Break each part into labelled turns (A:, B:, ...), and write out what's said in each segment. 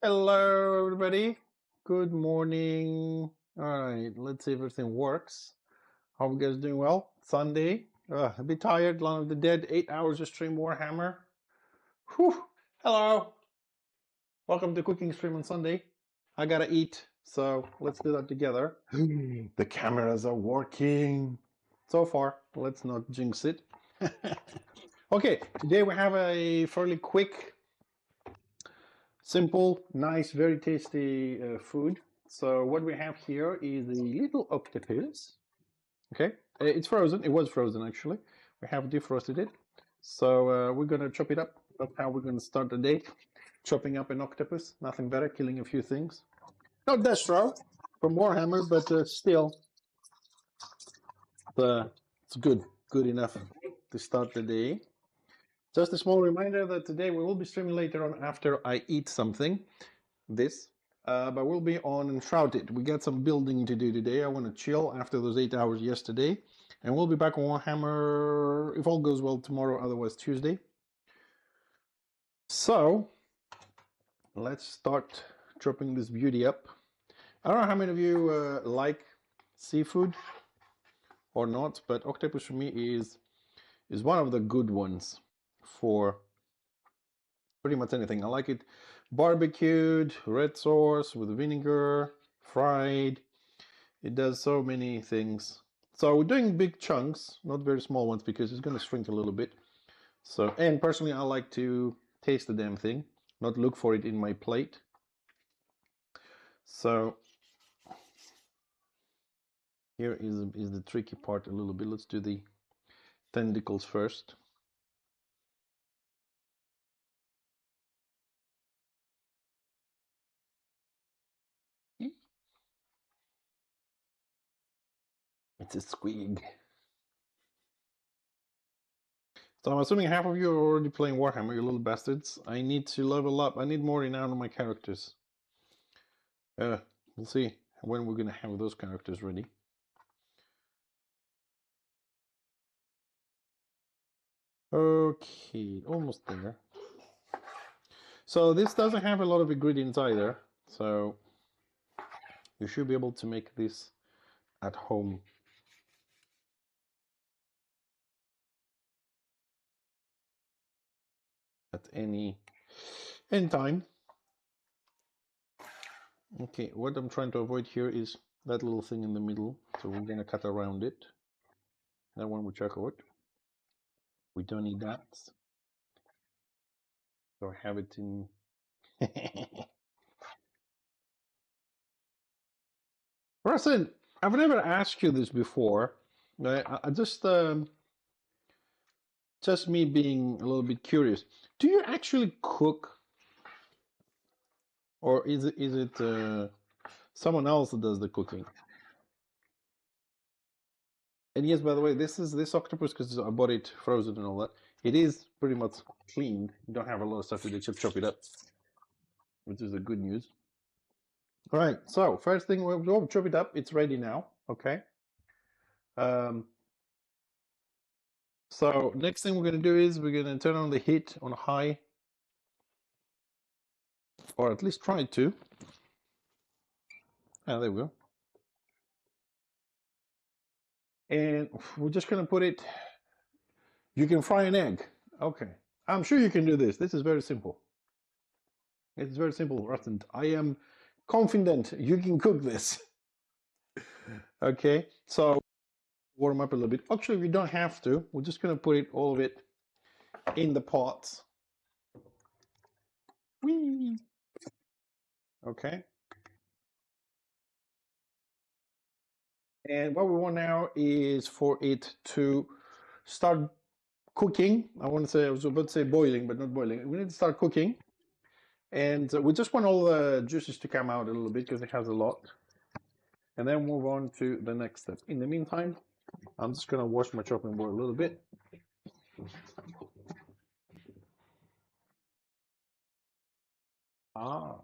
A: Hello, everybody. Good morning. All right, let's see if everything works. How are you guys doing? Well, Sunday. A bit tired. Land of the Dead. 8 hours of stream Warhammer. Whew. Hello. Welcome to cooking stream on Sunday. I gotta eat, so let's do that together. The cameras are working. So far, let's not jinx it. Okay, today we have a fairly quick, simple, nice, very tasty food. So what we have here is a little octopus. Okay, it's frozen. It was frozen actually. We have defrosted it. So we're gonna chop it up. That's how we're gonna start the day. Chopping up an octopus. Nothing better. Killing a few things. Not Destro from Warhammer, but still, it's good. Good enough to start the day. Just a small reminder that today we will be streaming later on after I eat something. But we'll be on Enshrouded. We got some building to do today. I want to chill after those 8 hours yesterday. And we'll be back on Warhammer, if all goes well, tomorrow, otherwise Tuesday. So, let's start chopping this beauty up. I don't know how many of you like seafood or not, but octopus for me is one of the good ones for pretty much anything. I like it barbecued, red sauce with vinegar, fried. It does so many things. So we're doing big chunks, not very small ones, because it's going to shrink a little bit. So, and personally, I like to taste the damn thing, not look for it in my plate. So here is the tricky part a little bit. Let's do the tentacles first. It's a squig. So I'm assuming half of you are already playing Warhammer, you little bastards. I need to level up. I need more renown on my characters. We'll see when we're going to have those characters ready. Okay, almost there. So this doesn't have a lot of ingredients either, so you should be able to make this at home. At any time. Okay, what I'm trying to avoid here is that little thing in the middle, so we're going to cut around it. That one we check out. We don't need that. So I have it in... Russell, I've never asked you this before. I just me being a little bit curious. Do you actually cook, or is it someone else that does the cooking? And yes, by the way, this octopus, because I bought it frozen and all that. It is pretty much cleaned. You don't have a lot of stuff to do, just chop it up, which is the good news. All right, so first thing we'll chop it up. It's ready now. Okay. So next thing we're going to do is we're going to turn on the heat on high, or at least try to. Ah, there we go. And we're just going to put it. You can fry an egg. Okay, I'm sure you can do this. This is very simple. It's very simple, Rustin. I am confident you can cook this. Okay, so warm up a little bit. Actually, we don't have to. We're just going to put it, all of it, in the pots. Whee! Okay. And what we want now is for it to start cooking. I was about to say boiling, but not boiling. We need to start cooking. And we just want all the juices to come out a little bit because it has a lot. And then move on to the next step. In the meantime, I'm just going to wash my chopping board a little bit. Ah.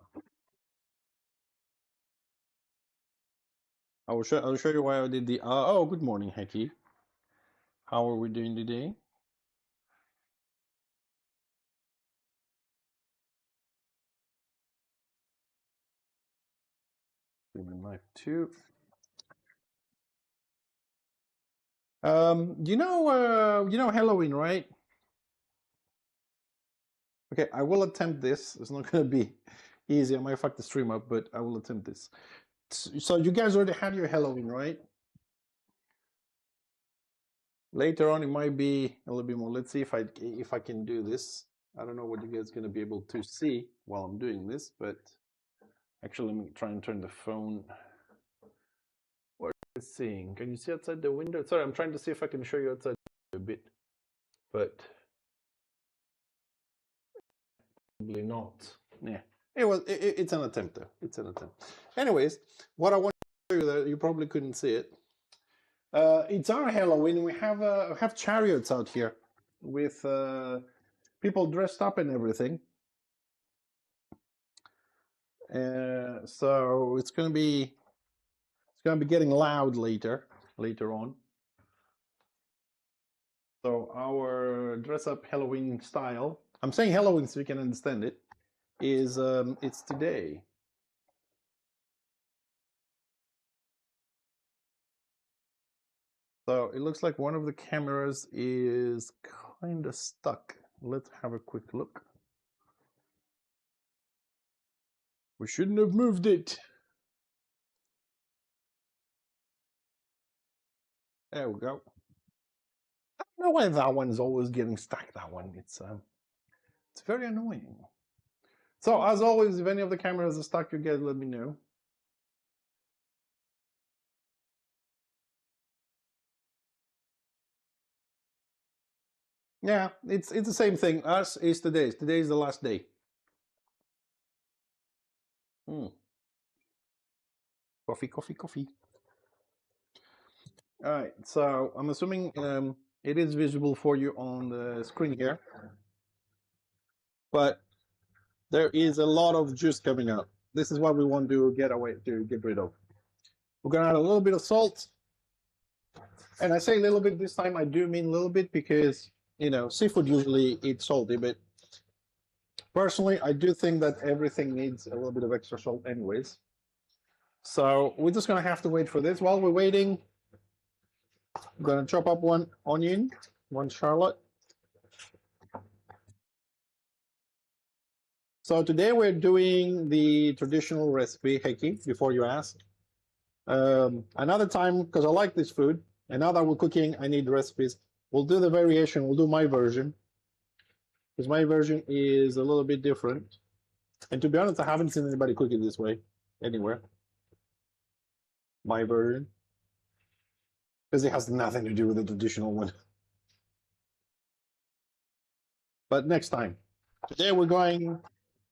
A: I'll show you why I did the... oh, good morning, Heki. How are we doing today? Clean knife too. You know Halloween, right? Okay, I will attempt this. It's not gonna be easy. I might fuck the stream up, but I will attempt this. So you guys already had your Halloween, right? Later on, it might be a little bit more. Let's see if I can do this. I don't know what you guys are gonna be able to see while I'm doing this, but actually, let me try and turn the phone. What is it seeing? Can you see outside the window? Sorry, I'm trying to see if I can show you outside a bit, but probably not. Yeah. It's an attempt though. It's an attempt. Anyways, what I want to show you that you probably couldn't see it. It's our Halloween. We have chariots out here with people dressed up and everything. So it's gonna be getting loud later on. So our dress up Halloween style. I'm saying Halloween so you can understand it. Is it's today. So it looks like one of the cameras is kind of stuck. Let's have a quick look. We shouldn't have moved it. There we go. I don't know why that one's always getting stuck. That one, it's very annoying. So as always, if any of the cameras are stuck, you guys let me know. Yeah, it's the same thing. Us is today. Today is the last day. Coffee, coffee, coffee. All right. So I'm assuming it is visible for you on the screen here, but there is a lot of juice coming out. This is what we want to get rid of. We're gonna add a little bit of salt, and I say a little bit this time. I do mean a little bit because seafood usually eats salty, but personally, I do think that everything needs a little bit of extra salt, anyways. So we're just gonna have to wait for this. While we're waiting, I'm gonna chop up one onion, one shallot. So today we're doing the traditional recipe, Heki, before you ask. Another time, because I like this food, and now that we're cooking, I need recipes. We'll do the variation, we'll do my version, because my version is a little bit different. And to be honest, I haven't seen anybody cook it this way anywhere. My version. Because it has nothing to do with the traditional one. But next time. Today we're going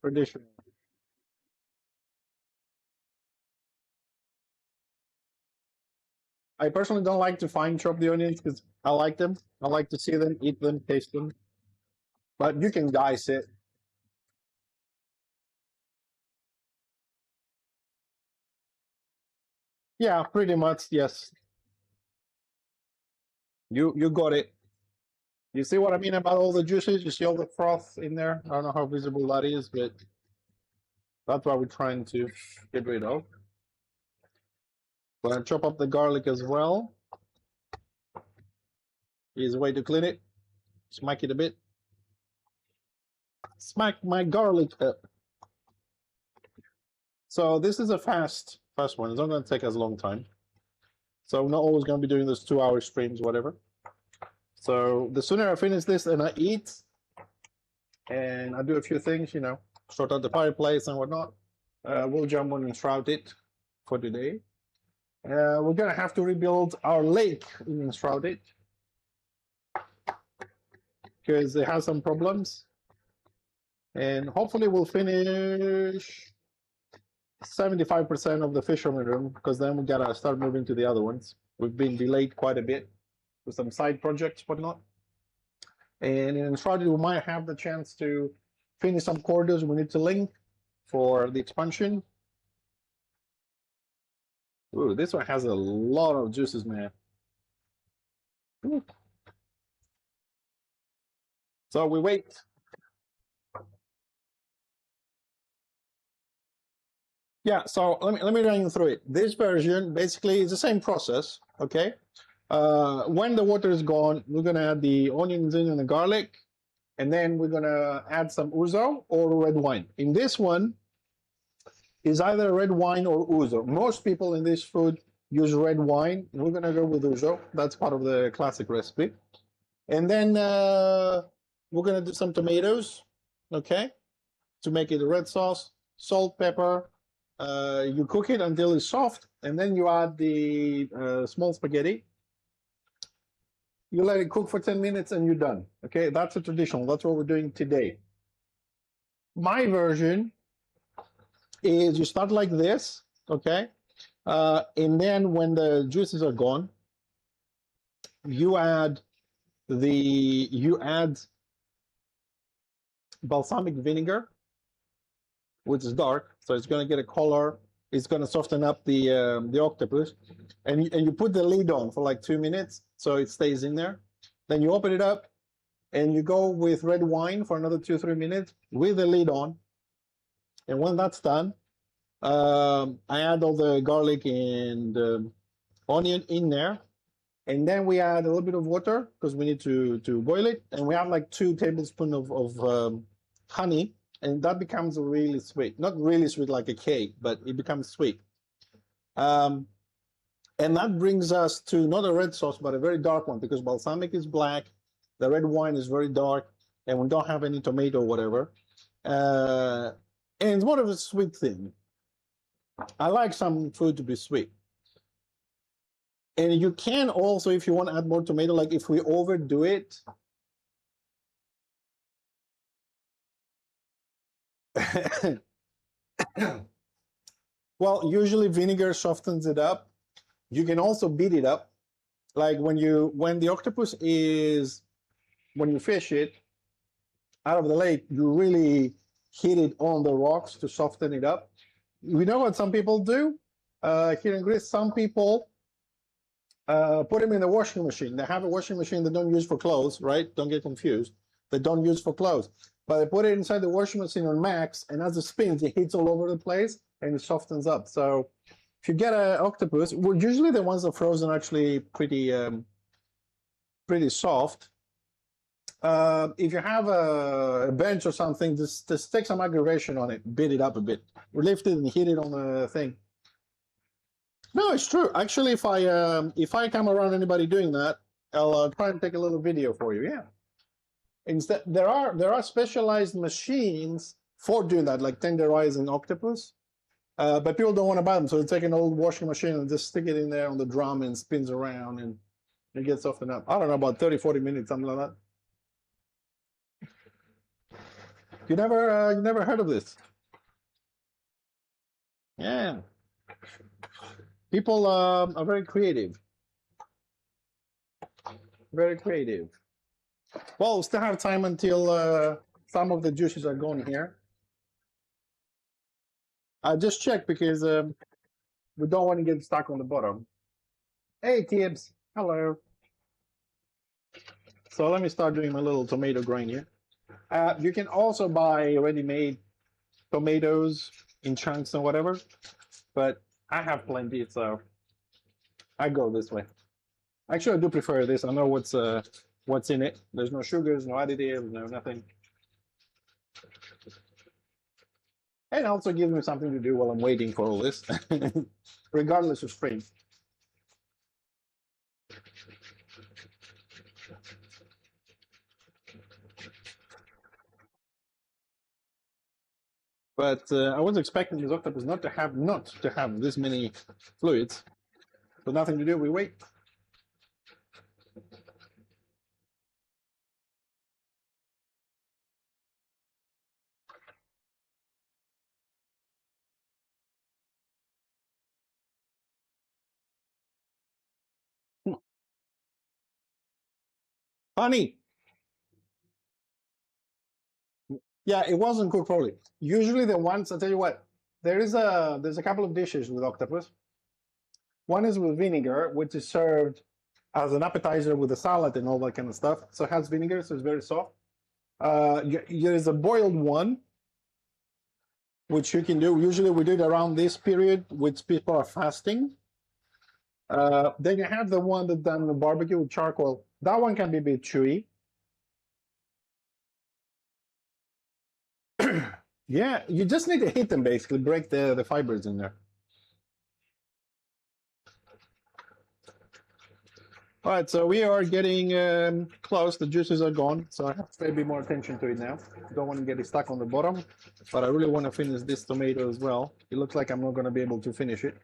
A: traditional. I personally don't like to fine chop the onions because I like them. I like to see them, eat them, taste them. But you can dice it. Yeah, pretty much, yes. You got it. You see what I mean about all the juices? You see all the froth in there? I don't know how visible that is, but that's what we're trying to get rid of. Gonna chop up the garlic as well. Easy way to clean it. Smack it a bit. Smack my garlic up. So this is a fast one. It's not going to take us a long time. So I'm not always going to be doing this 2-hour streams, whatever. So the sooner I finish this and I eat, and I do a few things, sort out the fireplace and whatnot, we'll jump on and shroud it for today. We're going to have to rebuild our lake in Shrouded because it has some problems. And hopefully we'll finish 75% of the fisherman room because then we gotta start moving to the other ones. We've been delayed quite a bit with some side projects, whatnot. And in Shrouded, we might have the chance to finish some corridors we need to link for the expansion. Ooh, this one has a lot of juices, man. Ooh. So we wait. Yeah, so let me run you through it. This version basically is the same process, okay? When the water is gone, we're gonna add the onions in and the garlic, and then we're gonna add some ouzo or red wine. In this one, is either red wine or ouzo. Most people in this food use red wine. We're gonna go with ouzo. That's part of the classic recipe. And then we're gonna do some tomatoes, okay, to make it a red sauce. Salt, pepper. You cook it until it's soft, and then you add the small spaghetti. You let it cook for 10 minutes, and you're done. Okay, that's a traditional. That's what we're doing today. My version is you start like this, okay, and then when the juices are gone, you add balsamic vinegar, which is dark, so it's going to get a color. It's going to soften up the octopus, and you put the lid on for like 2 minutes so it stays in there. Then you open it up, and you go with red wine for another 2-3 minutes with the lid on. And when that's done, I add all the garlic and onion in there, and then we add a little bit of water because we need to boil it, and we add like 2 tablespoons of honey, and that becomes really sweet. Not really sweet like a cake, but it becomes sweet. And that brings us to not a red sauce, but a very dark one, because balsamic is black, the red wine is very dark, and we don't have any tomato or whatever. And it's more of a sweet thing. I like some food to be sweet. And you can also, if you want to add more tomato, like if we overdo it, well, usually vinegar softens it up. You can also beat it up. Like when the octopus is, when you fish it out of the lake, you really hit it on the rocks to soften it up. We know what some people do here in Greece. Some people put them in the washing machine. They have a washing machine they don't use for clothes, right? Don't get confused. They don't use for clothes. But they put it inside the washing machine on max, and as it spins, it hits all over the place, and it softens up. So if you get an octopus, well, usually the ones that are frozen are actually pretty soft. If you have a bench or something, just take some aggravation on it, beat it up a bit, lift it and hit it on the thing. No, it's true. Actually, if I come around anybody doing that, I'll try and take a little video for you. Yeah. Instead, there are specialized machines for doing that, like tenderizing octopus. But people don't want to buy them, so they take an old washing machine and just stick it in there on the drum and spins around, and it gets softened up. I don't know, about 30-40 minutes, something like that. You never heard of this? Yeah. People are very creative. Very creative. Well, we still have time until some of the juices are gone here. I just checked because we don't want to get stuck on the bottom. Hey, Tibbs. Hello. So let me start doing my little tomato grind here. You can also buy ready-made tomatoes in chunks or whatever, but I have plenty, so I go this way. Actually, I do prefer this. I know what's in it. There's no sugars, no additives, no nothing. And also gives me something to do while I'm waiting for all this, regardless of spring. But I was expecting this octopus not to have this many fluids. So nothing to do, we wait. Honey. Yeah, it wasn't cooked properly. Usually the ones, I'll tell you what, there's a couple of dishes with octopus. One is with vinegar, which is served as an appetizer with a salad and all that kind of stuff. So it has vinegar, so it's very soft. There's a boiled one, which you can do. Usually we do it around this period, which people are fasting. Then you have the one that's done the barbecue with charcoal. That one can be a bit chewy. Yeah, you just need to hit them basically, break the fibers in there. All right, so we are getting close. The juices are gone, so I have to pay a bit more attention to it now. Don't want to get it stuck on the bottom, but I really want to finish this tomato as well. It looks like I'm not going to be able to finish it.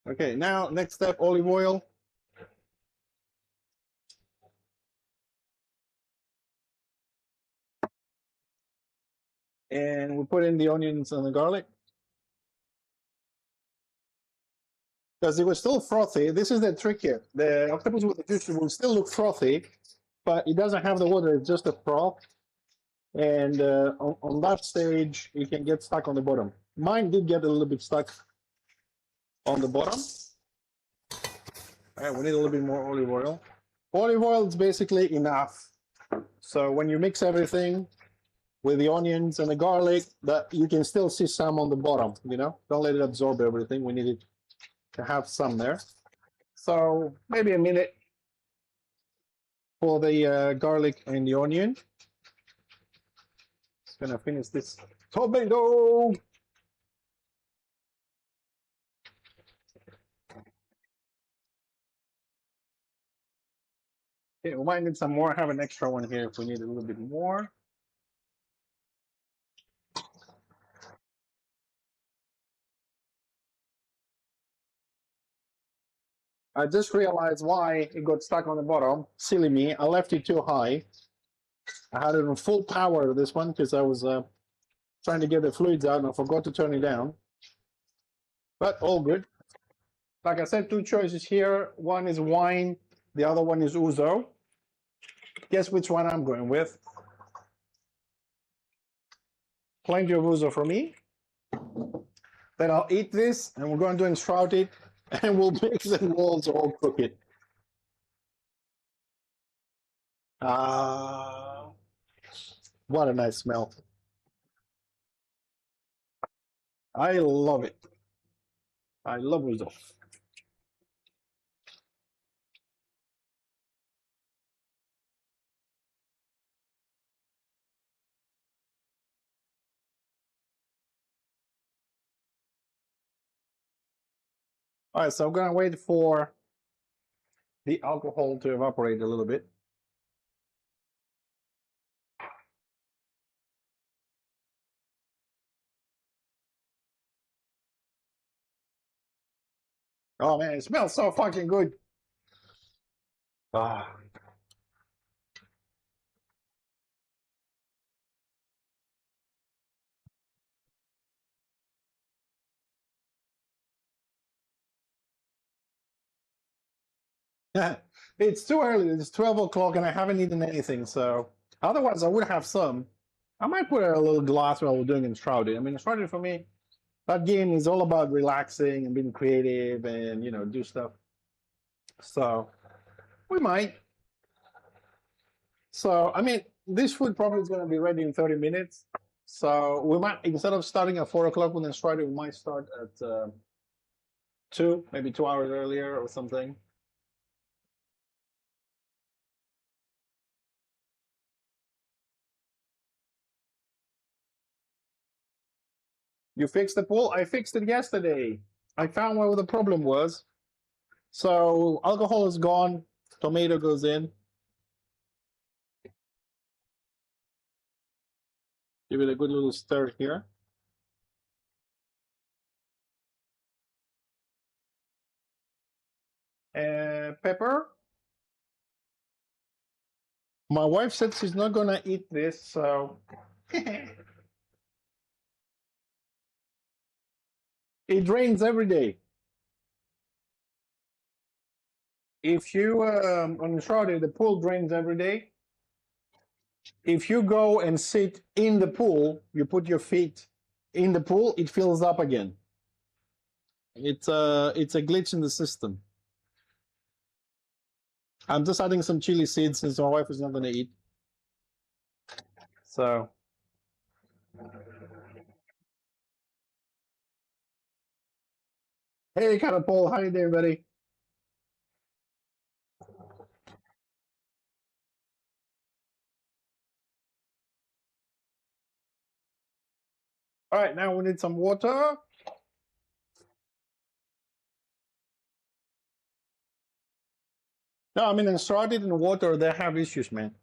A: Okay, now next step, olive oil. And we put in the onions and the garlic. Because it was still frothy. This is the trick here. The octopus with the juice will still look frothy, but it doesn't have the water, it's just a froth. And on that stage, it can get stuck on the bottom. Mine did get a little bit stuck on the bottom. All right, we need a little bit more olive oil. Olive oil is basically enough. So when you mix everything with the onions and the garlic, that you can still see some on the bottom, you know? Don't let it absorb everything. We need it to have some there. So maybe a minute for the garlic and the onion. Just gonna finish this tomato. Okay, we might need some more. I have an extra one here if we need a little bit more. I just realized why it got stuck on the bottom. Silly me, I left it too high. I had it on full power, this one, because I was trying to get the fluids out and I forgot to turn it down. But all good. Like I said, two choices here. One is wine, the other one is ouzo. Guess which one I'm going with. Plenty of ouzo for me. Then I'll eat this and we're going to enshroud it and we'll mix and we'll also all cook it. What a nice smell. I love it. I love ouzo. All right, so I'm going to wait for the alcohol to evaporate a little bit. Oh man, it smells so fucking good. Ah. It's too early. It's 12 o'clock and I haven't eaten anything, so otherwise I would have some. I might put a little glass while we're doing Enshrouded. I mean, Enshrouded for me, that game is all about relaxing and being creative and, you know, do stuff. So we might. So, I mean, this food probably is going to be ready in 30 minutes. So we might, instead of starting at 4 o'clock with Enshrouded, we might start at 2, maybe 2 hours earlier or something. You fixed the pool? I fixed it yesterday. I found where the problem was. So alcohol is gone, tomato goes in. Give it a good little stir here. Pepper. My wife said she's not gonna eat this, so it rains every day. If you on Friday, the pool drains every day. If you go and sit in the pool, you put your feet in the pool, it fills up again. It's a glitch in the system. I'm just adding some chili seeds since my wife is not going to eat. So Hey, Catapult, how you doing, buddy? All right, now we need some water. No, I mean, started in water, they have issues, man.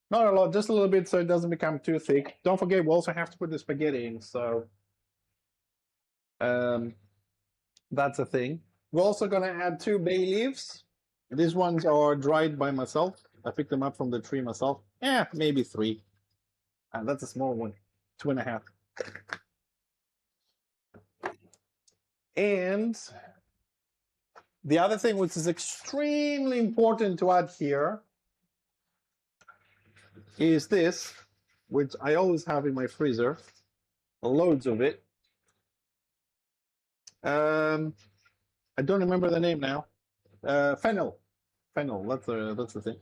A: Not a lot, just a little bit so it doesn't become too thick. Don't forget, we also have to put the spaghetti in, so um, that's a thing. We're also gonna add 2 bay leaves. These ones are dried by myself. I picked them up from the tree myself. Yeah, maybe 3. And that's a small one, 2.5. And the other thing which is extremely important to add here is this, which I always have in my freezer, loads of it. I don't remember the name now. Fennel. Fennel, that's the thing.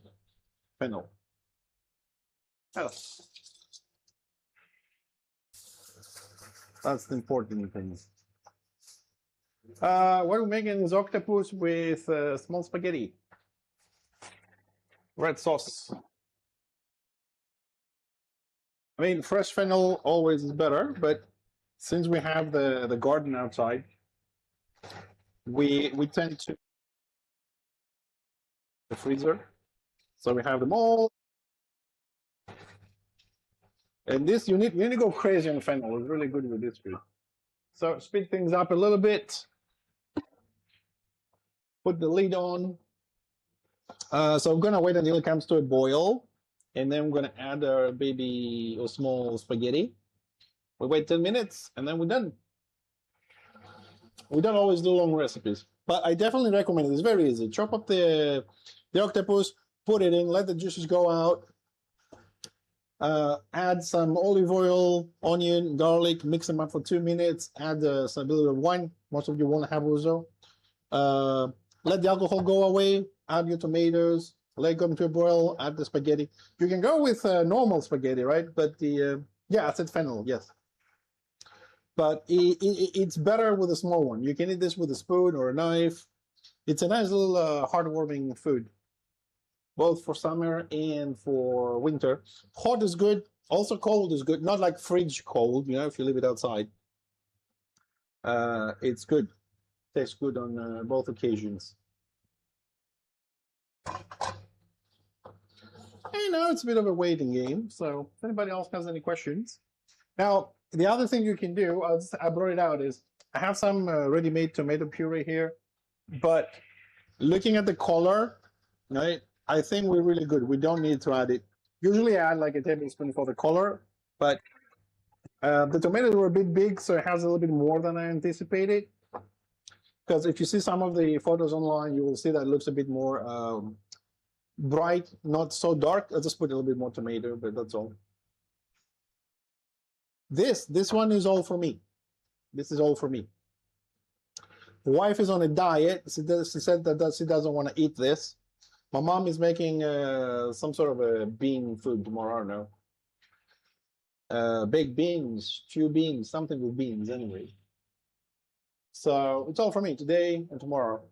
A: Fennel. Oh, that's the important thing. What we're making is octopus with small spaghetti. Red sauce. I mean, fresh fennel always is better, but since we have the garden outside, we tend to the freezer. So we have them all. And this you need to go crazy on fennel. It's really good with this food. So speed things up a little bit. Put the lid on. So I'm gonna wait until it comes to a boil, and then we're gonna add our baby or small spaghetti. We wait 10 minutes, and then we're done. We don't always do long recipes, but I definitely recommend it. It's very easy. Chop up the octopus, put it in, let the juices go out. Add some olive oil, onion, garlic, mix them up for 2 minutes. Add some little bit of wine. Most of you won't have ouzo. Let the alcohol go away. Add your tomatoes. Let it come to a boil. Add the spaghetti. You can go with normal spaghetti, right? But the yeah, I said fennel. Yes, but it's better with a small one. You can eat this with a spoon or a knife. It's a nice little heartwarming food, both for summer and for winter. Hot is good. Also cold is good. Not like fridge cold, if you leave it outside. It's good. Tastes good on both occasions. It's a bit of a waiting game. So if anybody else has any questions. Now, the other thing you can do, I brought it out, is I have some ready-made tomato puree here. But looking at the color, right, I think we're really good. We don't need to add it. Usually I add like a tablespoon for the color, but the tomatoes were a bit big, so it has a little bit more than I anticipated. Because if you see some of the photos online, you will see that it looks a bit more bright, not so dark. I'll just put a little bit more tomato, but that's all. This one is all for me. This is all for me. The wife is on a diet. She said that she doesn't want to eat this. My mom is making some sort of a bean food tomorrow. I don't know. Baked beans, stew beans, something with beans anyway. So it's all for me today and tomorrow.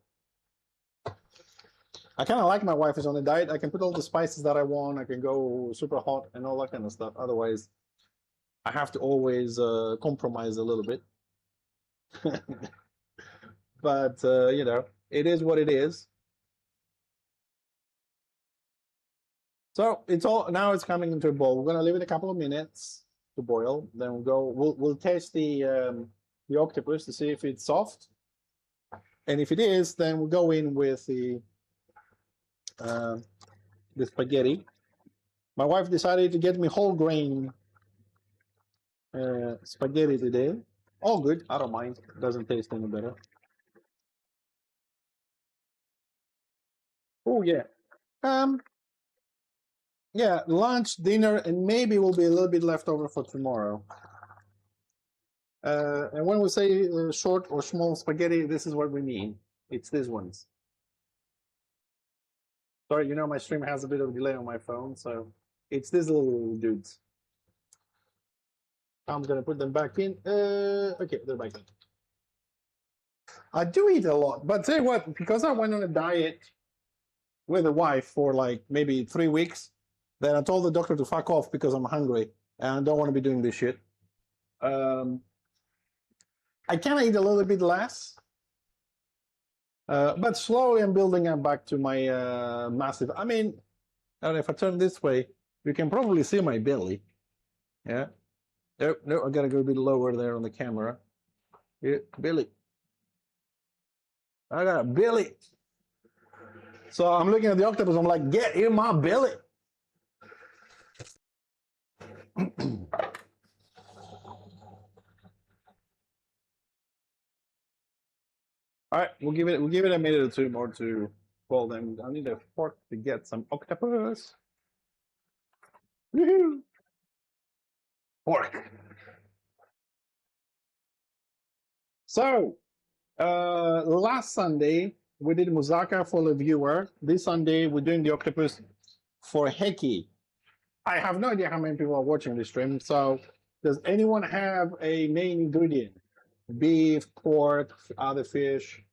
A: I kind of like my wife is on a diet. I can put all the spices that I want. I can go super hot and all that kind of stuff. Otherwise, I have to always compromise a little bit. But, it is what it is. So now it's coming into a bowl. We're going to leave it a couple of minutes to boil. Then we'll taste the octopus to see if it's soft. And if it is, then we'll go in with the spaghetti. My wife decided to get me whole grain spaghetti today. All good. I don't mind. It doesn't taste any better. Oh yeah. Um. Yeah. Lunch, dinner, and maybe will be a little bit left over for tomorrow. And when we say short or small spaghetti, this is what we mean. It's these ones. Sorry, my stream has a bit of delay on my phone, so It's these little dudes. I'm gonna put them back in. Okay, they're back in. I do eat a lot, but tell you what, because I went on a diet with a wife for like maybe 3 weeks, then I told the doctor to fuck off because I'm hungry and I don't want to be doing this shit. Um, I can eat a little bit less, but slowly I'm building up back to my massive. I mean, if I turn this way, you can probably see my belly. Yeah. No, no, I gotta go a bit lower there on the camera. Yeah, belly. I got a belly. So I'm looking at the octopus. I'm like, get in my belly. All right, we'll give it a minute or two more to call them. I need a fork to get some octopus. Woohoo! Fork. So last Sunday we did moussaka for the viewer. This Sunday we're doing the octopus for Heki. I have no idea how many people are watching this stream. So does anyone have a main ingredient? Beef, pork, other fish,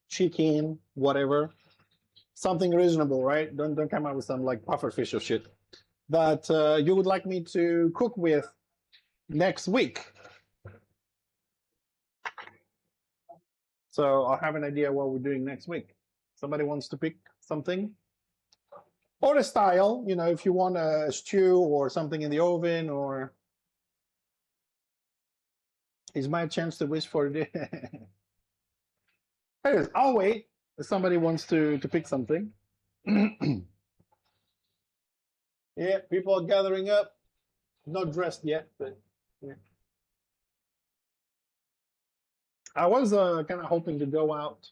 A: chicken, whatever. Something reasonable, right? Don't come out with some like puffer fish or shit that you would like me to cook with next week. So I'll have an idea what we're doing next week. Somebody wants to pick something? Or a style, you know, if you want a stew or something in the oven, or is my chance to wish for it. Anyways, I'll wait if somebody wants to pick something. Yeah, people are gathering up. Not dressed yet, but yeah. I was kind of hoping to go out,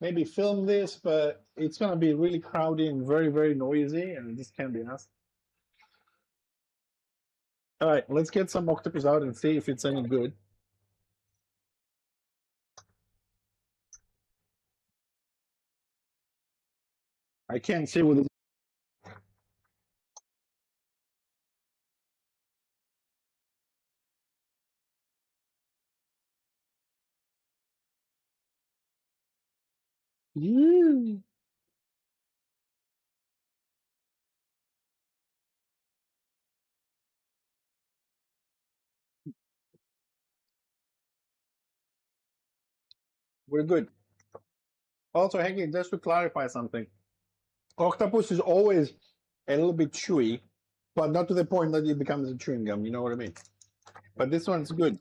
A: maybe film this, but it's going to be really crowded and very, very noisy, and this can't be asked. All right, let's get some octopus out and see if it's any good. I can't see with it. We're good. Also, Henry, just to clarify something, octopus is always a little bit chewy, but not to the point that it becomes a chewing gum. You know what I mean? But this one's good.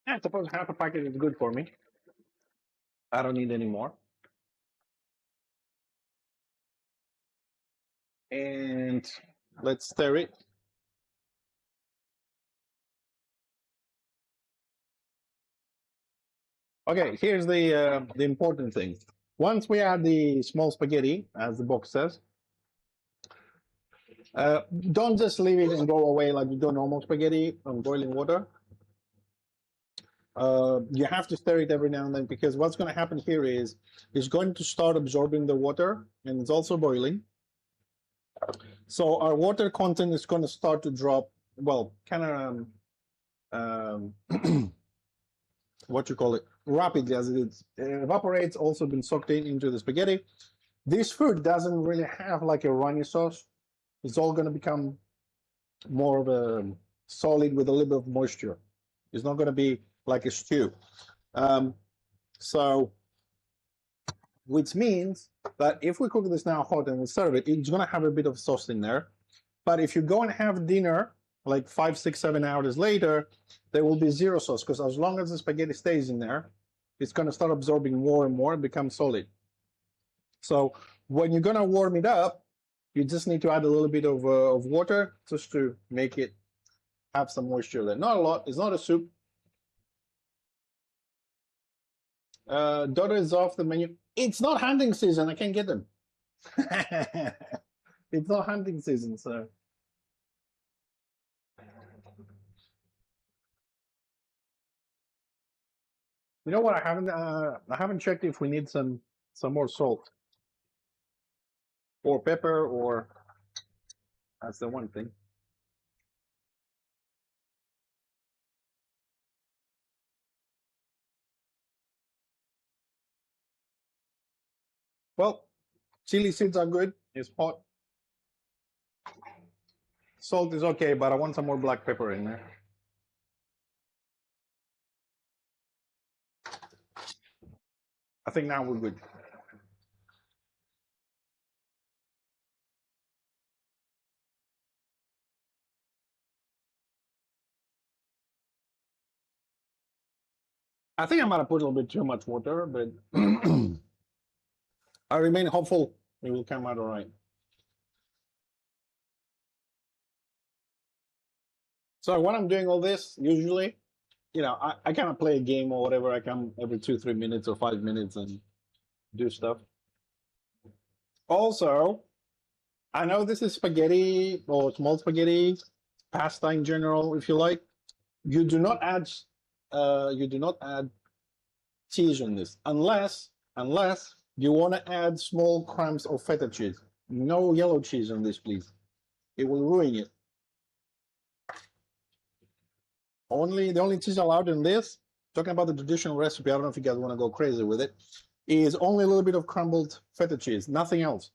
A: I suppose half a packet is good for me. I don't need any more. And let's stir it. Okay, here's the important thing. Once we add the small spaghetti, as the box says, don't just leave it and go away like you do normal spaghetti on boiling water. You have to stir it every now and then, because what's going to happen here is it's going to start absorbing the water, and it's also boiling. So our water content is going to start to drop. Well, kind of what you call it, rapidly, as it evaporates, also been soaked into the spaghetti. This food doesn't really have like a runny sauce. It's all going to become more of a solid with a little bit of moisture. It's not going to be like a stew. So, which means that if we cook this now hot and we serve it, it's going to have a bit of sauce in there. But if you go and have dinner like 5, 6, 7 hours later, there will be zero sauce, because as long as the spaghetti stays in there, it's going to start absorbing more and more and become solid. So when you're going to warm it up, you just need to add a little bit of water just to make it have some moisture there. Not a lot. It's not a soup. Daughter is off the menu. It's not hunting season. I can't get them. It's not hunting season, so. You know what? I haven't checked if we need some more salt or pepper, or that's the one thing. Well, chili seeds are good. It's hot. Salt is okay, but I want some more black pepper in there. I think now we're good. I think I might have put a little bit too much water, but I remain hopeful it will come out all right. So when I'm doing all this, usually, I kind of play a game or whatever. I come every 2, 3 minutes or 5 minutes and do stuff. Also, I know this is spaghetti or small spaghetti, pasta in general, if you like. You do not add cheese on this unless you want to add small crumbs of feta cheese. No yellow cheese on this, please. It will ruin it. The only cheese allowed in this, talking about the traditional recipe, I don't know if you guys want to go crazy with it, is only a little bit of crumbled feta cheese, nothing else.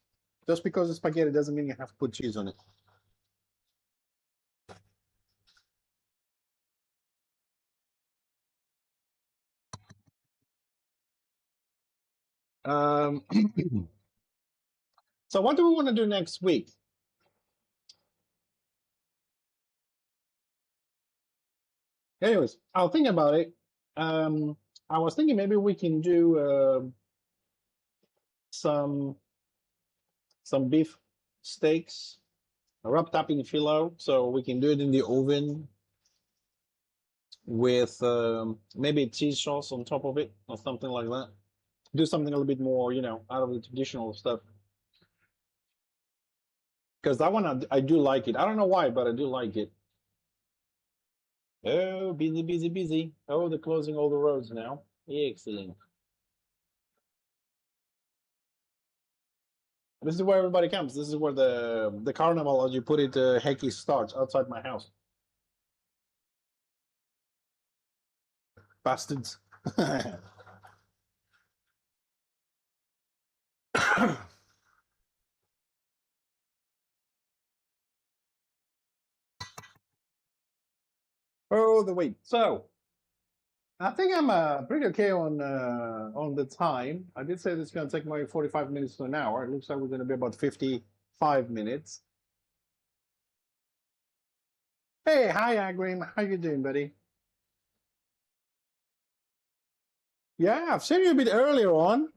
A: Just because it's spaghetti doesn't mean you have to put cheese on it. Um, so what do we want to do next week? Anyways, I'll think about it. I was thinking maybe we can do some beef steaks wrapped up in phyllo, so we can do it in the oven with maybe cheese sauce on top of it or something like that. Do something a little bit more, out of the traditional stuff. Because that one, I do like it. I don't know why, but I do like it. Oh, busy, busy, busy. Oh, they're closing all the roads now. Excellent. This is where everybody comes. This is where the carnival, as you put it, Hecky starts outside my house. Bastards. Oh, the wait. So I think I'm pretty okay on the time. I did say this is going to take maybe 45 minutes to an hour. It looks like we're going to be about 55 minutes. Hey, hi, Agrim. How you doing, buddy? Yeah, I've seen you a bit earlier on.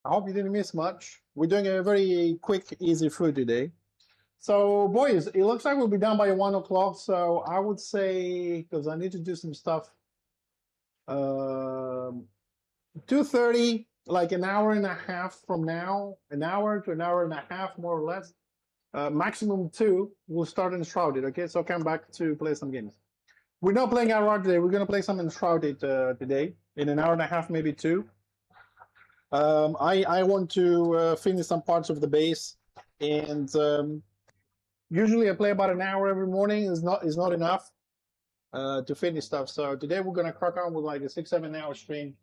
A: I hope you didn't miss much. We're doing a very quick, easy food today. So, boys, it looks like we'll be done by 1 o'clock. So I would say, because I need to do some stuff, 2:30, like an hour and a half from now, an hour to an hour and a half, more or less. Maximum 2, we'll start Enshrouded, okay? So come back to play some games. We're not playing Outright today. We're going to play some Enshrouded today, in an hour and a half, maybe 2. I want to finish some parts of the base, and usually I play about an hour every morning. Is not enough to finish stuff. So today we're gonna crack on with like a 6-7 hour stream.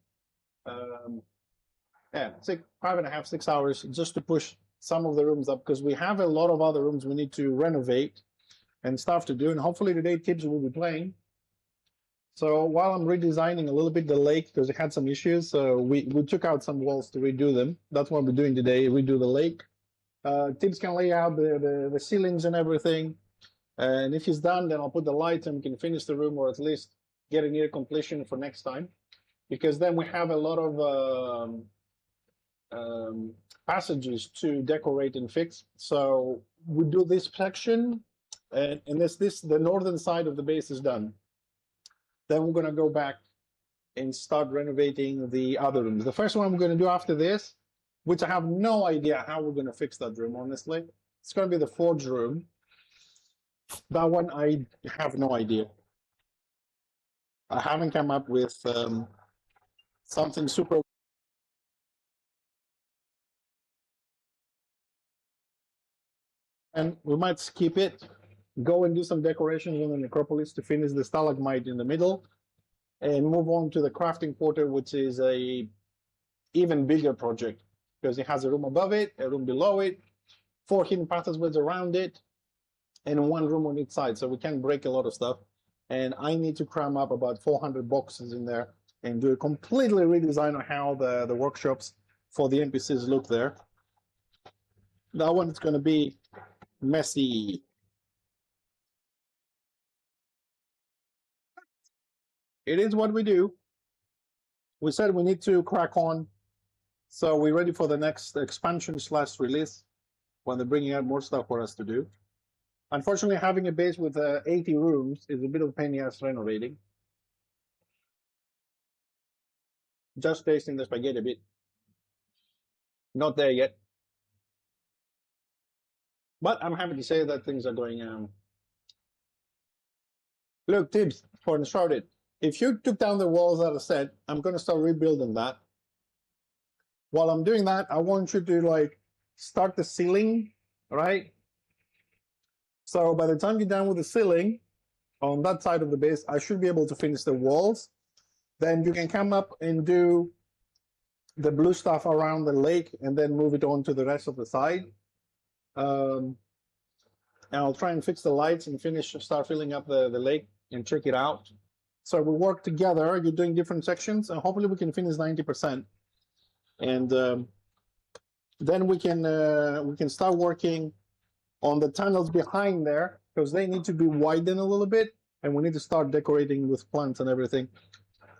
A: Yeah, 5.5, 6 hours just to push some of the rooms up, because we have a lot of other rooms we need to renovate and stuff to do. And hopefully today Tibbs will be playing. So while I'm redesigning a little bit the lake, because it had some issues, so we took out some walls to redo them. That's what we're doing today, redo the lake. Tibbs can lay out the ceilings and everything. And if he's done, then I'll put the lights and we can finish the room, or at least get it near completion for next time. Because then we have a lot of passages to decorate and fix. So we do this section, and the northern side of the base is done. Then we're going to go back and start renovating the other rooms. The first one we're going to do after this, which I have no idea how we're going to fix that room, honestly. It's going to be the forge room. That one, I have no idea. I haven't come up with something super. And we might skip it, go and do some decorations on the necropolis to finish the stalagmite in the middle, and move on to the crafting quarter, which is a even bigger project because it has a room above it, a room below it, 4 hidden passageways around it, and 1 room on each side. So we can break a lot of stuff. And I need to cram up about 400 boxes in there and do a completely redesign on how the workshops for the NPCs look there. That one is going to be messy. It is what we do. We said we need to crack on. So we're ready for the next expansion slash release when they're bringing out more stuff for us to do. Unfortunately, having a base with 80 rooms is a bit of a pain in the ass renovating. Just tasting the spaghetti a bit. Not there yet. But I'm happy to say that things are going. Look, tips for Uncharted. If you took down the walls that I said, I'm going to start rebuilding that. While I'm doing that, I want you to like start the ceiling, right? So by the time you're done with the ceiling on that side of the base, I should be able to finish the walls. Then you can come up and do the blue stuff around the lake and then move it on to the rest of the side. And I'll try and fix the lights and start filling up the lake and check it out. So we work together. You're doing different sections, and hopefully we can finish 90%. And then we can start working on the tunnels behind there because they need to be widened a little bit, and we need to start decorating with plants and everything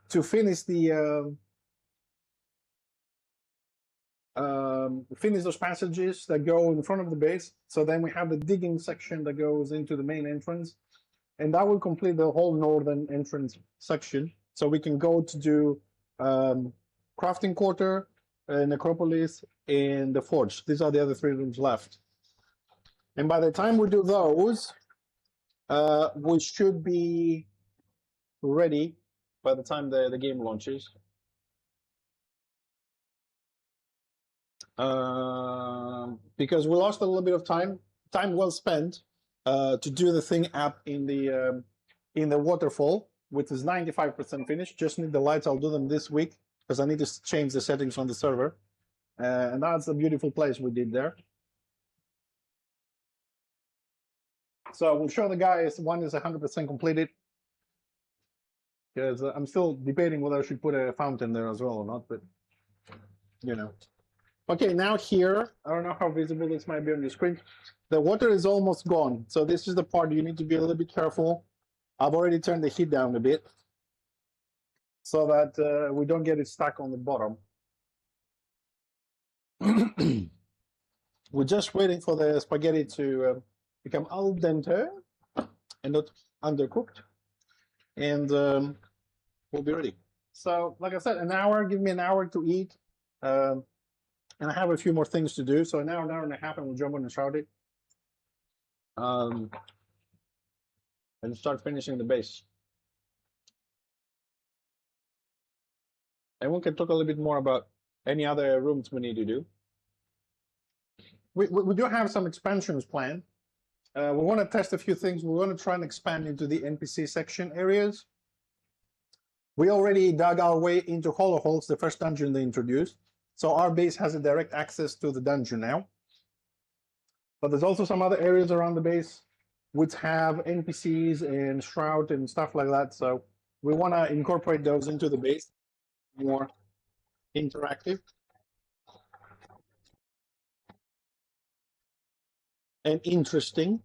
A: to finish the finish those passages that go in front of the base. So then we have the digging section that goes into the main entrance, and that will complete the whole northern entrance section. So we can go to do crafting quarter, necropolis, and the forge. These are the other 3 rooms left. And by the time we do those, we should be ready by the time the game launches. Because we lost a little bit of time well spent, to do the thing up in the waterfall, which is 95% finished. Just need the lights. I'll do them this week because I need to change the settings on the server. And that's a beautiful place we did there. So we'll show the guys one is 100% completed. Because I'm still debating whether I should put a fountain there as well or not, but you know. Okay, now here, I don't know how visible this might be on the screen. The water is almost gone. So this is the part you need to be a little bit careful. I've already turned the heat down a bit so that we don't get it stuck on the bottom. We're just waiting for the spaghetti to become al dente and not undercooked. And we'll be ready. So, like I said, an hour, give me an hour to eat. And I have a few more things to do. So an hour and a half, and we'll jump on and shout it. And start finishing the base. And we can talk a little bit more about any other rooms we need to do. We do have some expansions planned. We want to test a few things. We want to try and expand into the NPC section areas. We already dug our way into Hollow Holes, the first dungeon they introduced. So our base has a direct access to the dungeon now. But there's also some other areas around the base which have NPCs and Shroud and stuff like that. So we want to incorporate those into the base, more interactive and interesting.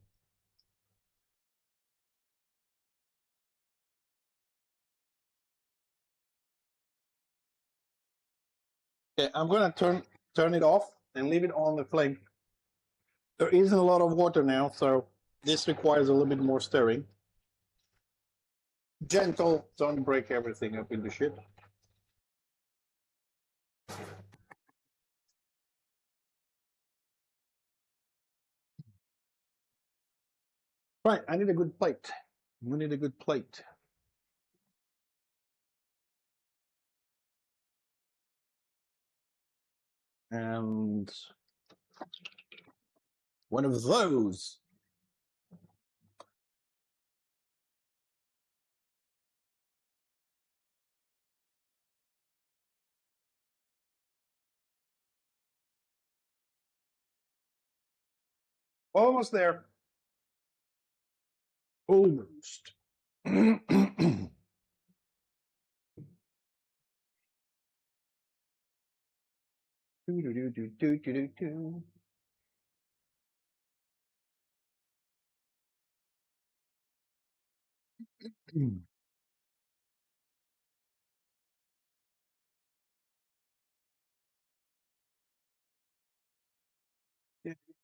A: Okay, I'm going to turn it off and leave it on the flame. There isn't a lot of water now, so this requires a little bit more stirring. Gentle, don't break everything up in the ship. Right, I need a good plate. We need a good plate. And one of those. Almost there. Almost.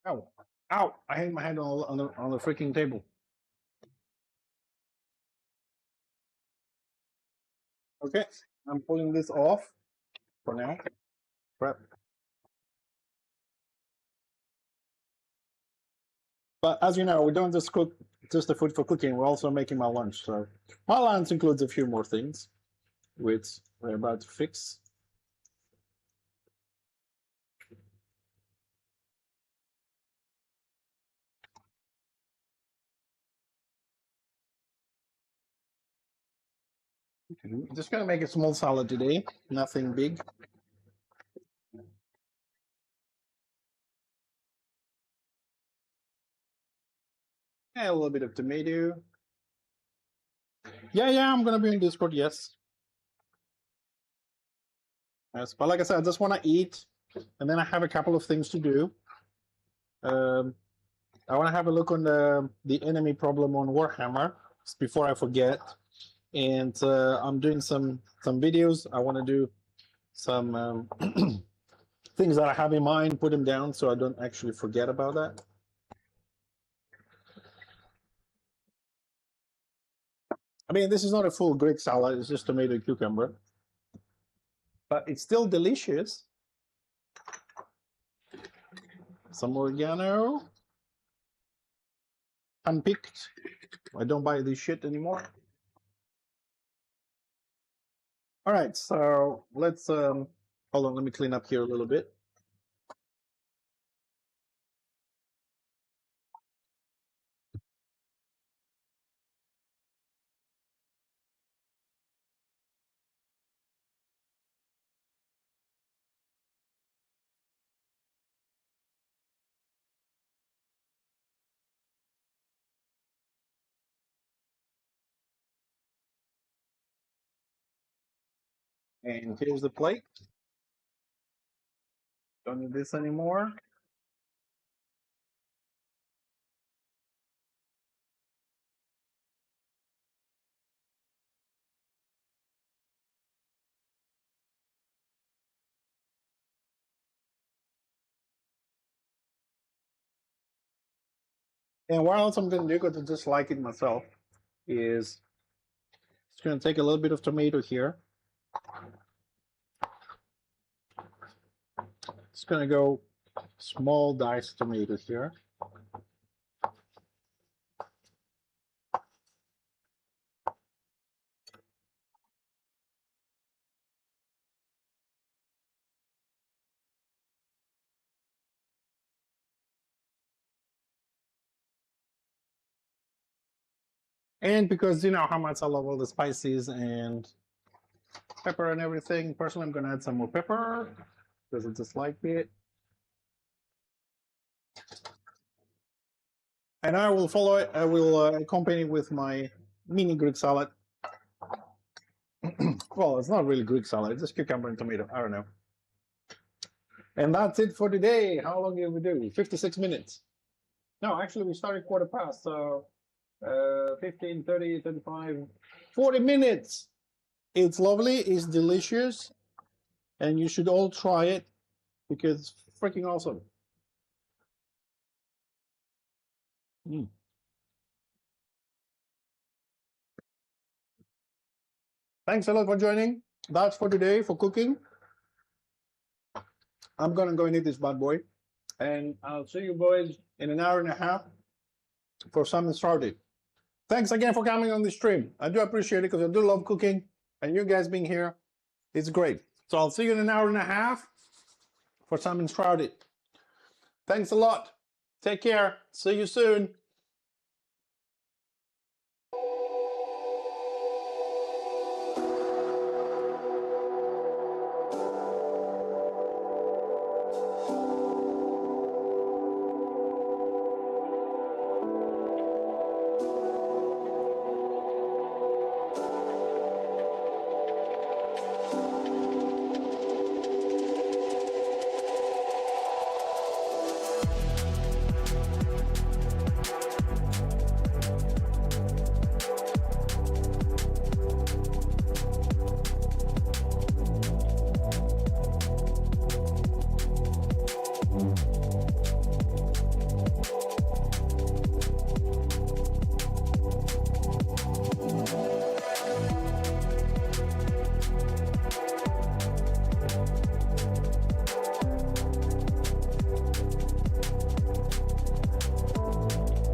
A: Ow. Ow. I hit my head on the freaking table. Okay. I'm pulling this off for now. Crap. But as you know, we don't just cook just the food for cooking. We're also making my lunch. So my lunch includes a few more things, which we're about to fix. Just gonna make a small salad today. Nothing big. And a little bit of tomato. Yeah, I'm gonna be in Discord. Yes. Yes, but like I said, I just want to eat, and then I have a couple of things to do. I want to have a look on the enemy problem on Warhammer before I forget, and I'm doing some videos. I want to do some things that I have in mind, put them down so I don't actually forget about that. I mean, this is not a full Greek salad; it's just tomato and cucumber, but it's still delicious. Some oregano, unpicked. I don't buy this shit anymore. All right, so let's hold on. Let me clean up here a little bit. And here's the plate. Don't need this anymore. And what else I'm going to do, because I just like it myself, is it's going to take a little bit of tomato here. It's going to go small diced tomatoes here. And because you know how much I love all the spices and pepper and everything, personally I'm going to add some more pepper because I just like it. And I will follow it. I will accompany it with my mini Greek salad. Well, it's not really Greek salad, it's just cucumber and tomato. I don't know. And that's it for today. How long did we do? 56 minutes. No, actually, we started quarter past. So 15, 30, 35, 40 minutes. It's lovely. It's delicious. And you should all try it because it's freaking awesome. Mm. Thanks a lot for joining. That's for today for cooking. I'm going to go and eat this bad boy. And I'll see you boys in an hour and a half for something started. Thanks again for coming on the stream. I do appreciate it because I do love cooking. And you guys being here, it's great. So I'll see you in an hour and a half for salmon shrouded. Thanks a lot. Take care. See you soon.